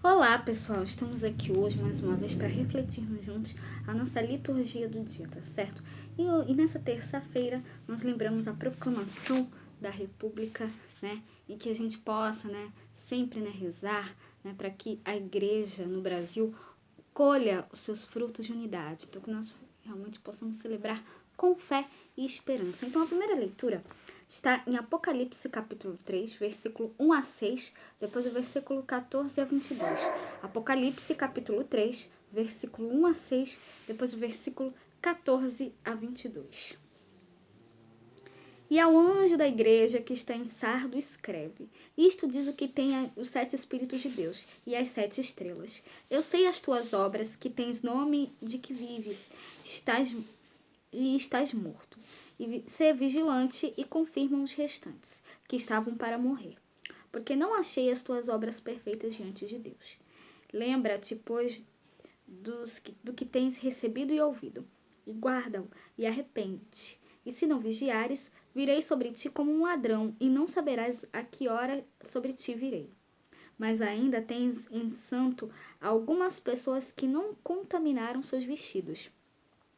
Olá, pessoal! Estamos aqui hoje mais uma vez para refletirmos juntos a nossa liturgia do dia, tá certo? E nessa terça-feira nós lembramos a proclamação da República, né? E que a gente possa, né, sempre, né, rezar, né, para que a igreja no Brasil colha os seus frutos de unidade. Então, que nós realmente possamos celebrar com fé e esperança. Então, a primeira leitura está em Apocalipse capítulo 3, versículo 1 a 6, depois o versículo 14 a 22. Apocalipse capítulo 3, versículo 1 a 6, depois o versículo 14 a 22. E ao anjo da igreja que está em Sardo escreve: Isto diz o que tem os 7 Espíritos de Deus e as 7 estrelas. Eu sei as tuas obras, que tens nome de que vives, estás morto. E ser vigilante e confirma os restantes, que estavam para morrer. Porque não achei as tuas obras perfeitas diante de Deus. Lembra-te, pois, do que tens recebido e ouvido, e guarda-o, e arrepende-te. E se não vigiares, virei sobre ti como um ladrão, e não saberás a que hora sobre ti virei. Mas ainda tens em santo algumas pessoas que não contaminaram seus vestidos,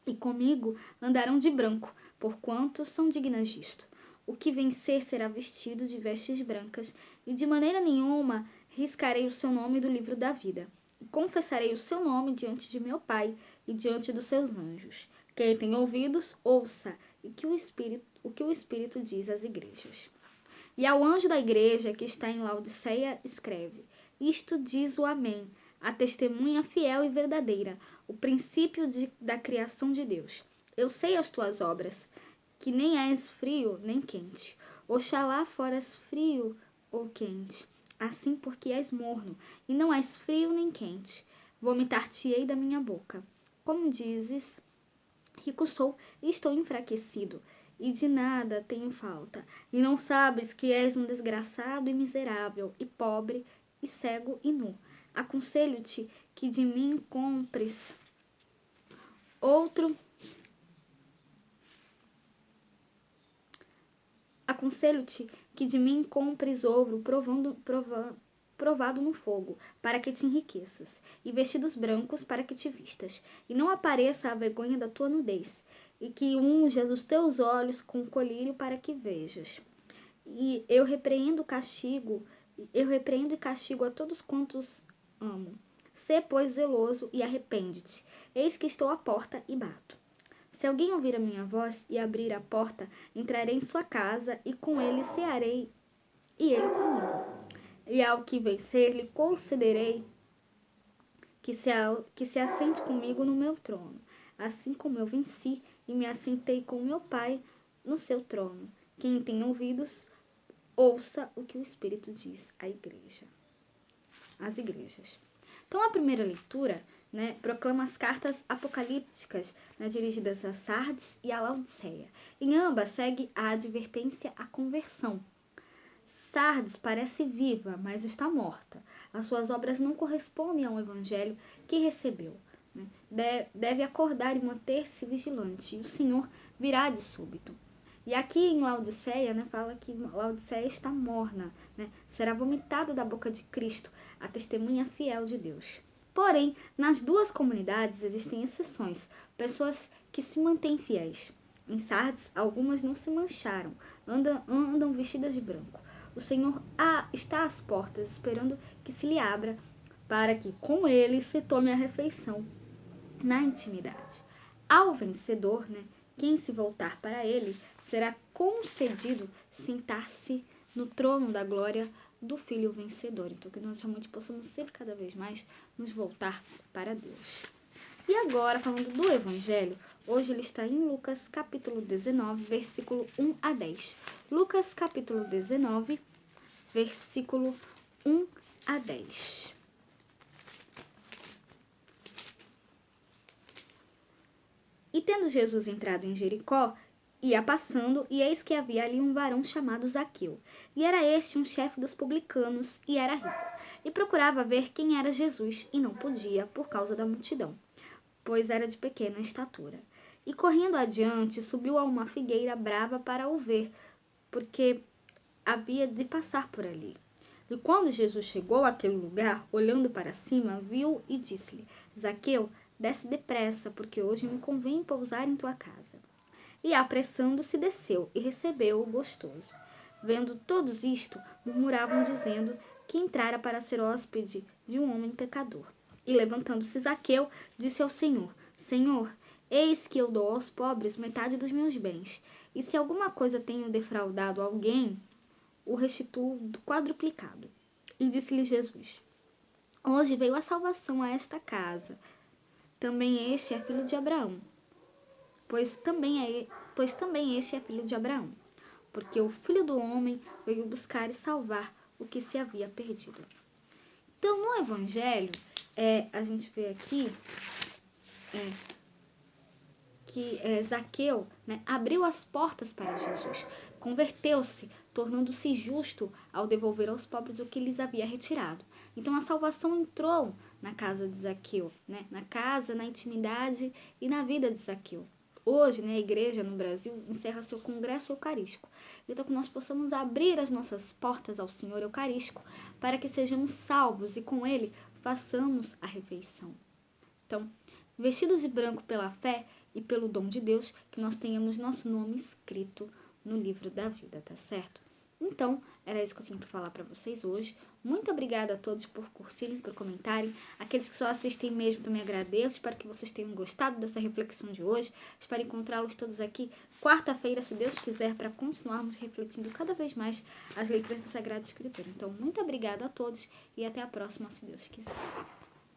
e comigo andarão de branco, porquanto são dignas disto. O que vencer será vestido de vestes brancas, e de maneira nenhuma riscarei o seu nome do livro da vida. E confessarei o seu nome diante de meu Pai e diante dos seus anjos. Quem tem ouvidos, ouça, e o que o Espírito diz às igrejas. E ao anjo da igreja que está em Laodiceia escreve: Isto diz o Amém, a testemunha fiel e verdadeira, o princípio da criação de Deus. Eu sei as tuas obras, que nem és frio nem quente. Oxalá foras frio ou quente, assim porque és morno, e não és frio nem quente. Vomitar-te-ei da minha boca. Como dizes, rico sou e estou enfraquecido, e de nada tenho falta. E não sabes que és um desgraçado e miserável, e pobre, e cego e nu. Aconselho-te que de mim compres outro. Aconselho-te que de mim compres ouro provado no fogo, para que te enriqueças, e vestidos brancos para que te vistas, e não apareça a vergonha da tua nudez, e que unjas os teus olhos com colírio para que vejas. E eu repreendo e castigo a todos quantos amo. Sê, pois, zeloso e arrepende-te. Eis que estou à porta e bato. Se alguém ouvir a minha voz e abrir a porta, entrarei em sua casa e com ele cearei e ele comigo. E ao que vencer, lhe concederei que se assente comigo no meu trono, assim como eu venci e me assentei com meu Pai no seu trono. Quem tem ouvidos, ouça o que o Espírito diz à igreja, às igrejas. Então, a primeira leitura, né, proclama as cartas apocalípticas, né, dirigidas a Sardes e a Laodiceia. Em ambas segue a advertência à conversão. Sardes parece viva, mas está morta. As suas obras não correspondem ao evangelho que recebeu. Né? Deve acordar e manter-se vigilante, e o Senhor virá de súbito. E aqui em Laodiceia, né, fala que Laodiceia está morna, né, será vomitada da boca de Cristo, a testemunha fiel de Deus. Porém, nas duas comunidades existem exceções, pessoas que se mantêm fiéis. Em Sardes, algumas não se mancharam, andam vestidas de branco. O Senhor está às portas, esperando que se lhe abra, para que com ele se tome a refeição na intimidade. Ao vencedor, né, quem se voltar para ele, será concedido sentar-se no trono da glória do Filho vencedor. Então, que nós realmente possamos sempre, cada vez mais, nos voltar para Deus. E agora, falando do Evangelho, hoje ele está em Lucas, capítulo 19, versículo 1 a 10. Lucas, capítulo 19, versículo 1 a 10. E tendo Jesus entrado em Jericó, ia passando, e eis que havia ali um varão chamado Zaqueu. E era este um chefe dos publicanos, e era rico. E procurava ver quem era Jesus, e não podia, por causa da multidão, pois era de pequena estatura. E correndo adiante, subiu a uma figueira brava para o ver, porque havia de passar por ali. E quando Jesus chegou àquele lugar, olhando para cima, viu e disse-lhe: Zaqueu, desce depressa, porque hoje me convém pousar em tua casa. E apressando-se desceu e recebeu-o gostoso. Vendo todos isto, murmuravam dizendo que entrara para ser hóspede de um homem pecador. E levantando-se Zaqueu, disse ao Senhor: Senhor, eis que eu dou aos pobres metade dos meus bens, e se alguma coisa tenho defraudado alguém, o restituo quadruplicado. E disse-lhe Jesus: Hoje veio a salvação a esta casa. Também este é filho de Abraão, pois também este é filho de Abraão, porque o Filho do Homem veio buscar e salvar o que se havia perdido. Então, no Evangelho, a gente vê aqui que Zaqueu, né, abriu as portas para Jesus, converteu-se, tornando-se justo ao devolver aos pobres o que lhes havia retirado. Então, a salvação entrou na casa de Zaqueu, né, na casa, na intimidade e na vida de Zaqueu. Hoje, né, a igreja no Brasil encerra seu congresso eucarístico. Então, que nós possamos abrir as nossas portas ao Senhor Eucarístico para que sejamos salvos e com Ele façamos a refeição. Então, vestidos de branco pela fé e pelo dom de Deus, que nós tenhamos nosso nome escrito no livro da vida, tá certo? Então, era isso que eu tinha para falar para vocês hoje. Muito obrigada a todos por curtirem, por comentarem. Aqueles que só assistem mesmo também agradeço. Espero que vocês tenham gostado dessa reflexão de hoje. Espero encontrá-los todos aqui quarta-feira, se Deus quiser, para continuarmos refletindo cada vez mais as leituras da Sagrada Escritura. Então, muito obrigada a todos e até a próxima, se Deus quiser.